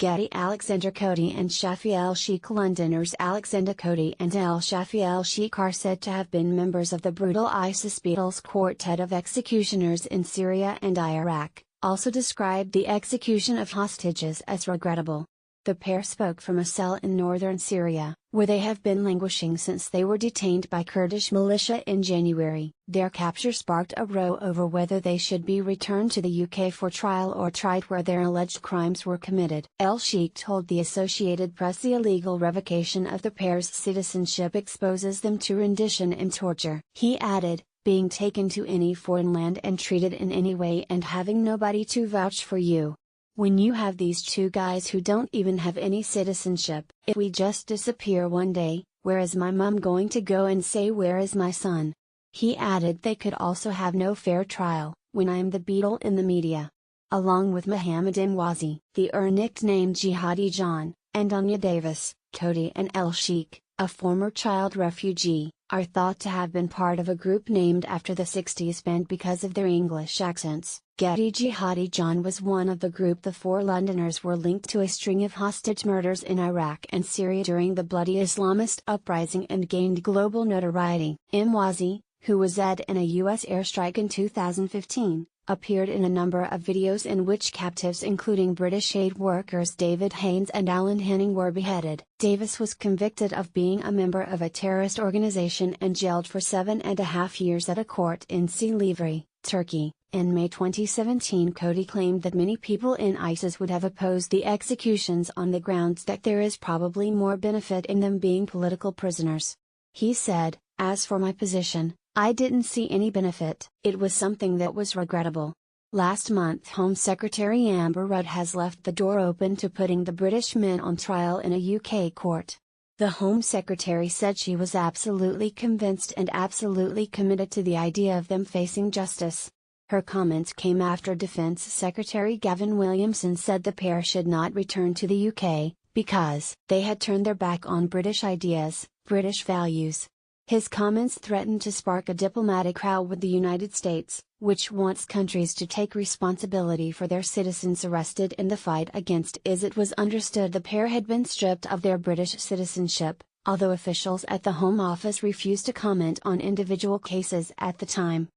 Getty. Alexander Coady and Shafi el-Sheikh. Londoners Alexander Coady and Shafi el-Sheikh are said to have been members of the brutal ISIS Beatles quartet of executioners in Syria and Iraq, also described the execution of hostages as regrettable. The pair spoke from a cell in northern Syria, where they have been languishing since they were detained by Kurdish militia in January. Their capture sparked a row over whether they should be returned to the UK for trial or tried where their alleged crimes were committed. El-Sheikh told the Associated Press the illegal revocation of the pair's citizenship exposes them to rendition and torture. He added, "Being taken to any foreign land and treated in any way and having nobody to vouch for you. When you have these two guys who don't even have any citizenship, if we just disappear one day, where is my mum going to go and say where is my son?" He added they could also have no fair trial, when I am the Beatle in the media. Along with Mohammed Imwazi, the nicknamed Jihadi John, and Anya Davis, Coady and El-Sheikh, a former child refugee, are thought to have been part of a group named after the 60s band because of their English accents. Getty. Jihadi John was one of the group. The four Londoners were linked to a string of hostage murders in Iraq and Syria during the bloody Islamist uprising and gained global notoriety. Imwazi, who was dead in a US airstrike in 2015, appeared in a number of videos in which captives including British aid workers David Haynes and Alan Henning were beheaded. Davis was convicted of being a member of a terrorist organization and jailed for 7.5 years at a court in Silivri, Turkey. In May 2017, Coady claimed that many people in ISIS would have opposed the executions on the grounds that there is probably more benefit in them being political prisoners. He said, "As for my position, I didn't see any benefit. It was something that was regrettable." Last month, Home Secretary Amber Rudd has left the door open to putting the British men on trial in a UK court. The Home Secretary said she was absolutely convinced and absolutely committed to the idea of them facing justice. Her comments came after Defence Secretary Gavin Williamson said the pair should not return to the UK, because they had turned their back on British ideas, British values. His comments threatened to spark a diplomatic row with the United States, which wants countries to take responsibility for their citizens arrested in the fight against ISIS. It was understood the pair had been stripped of their British citizenship, although officials at the Home Office refused to comment on individual cases at the time.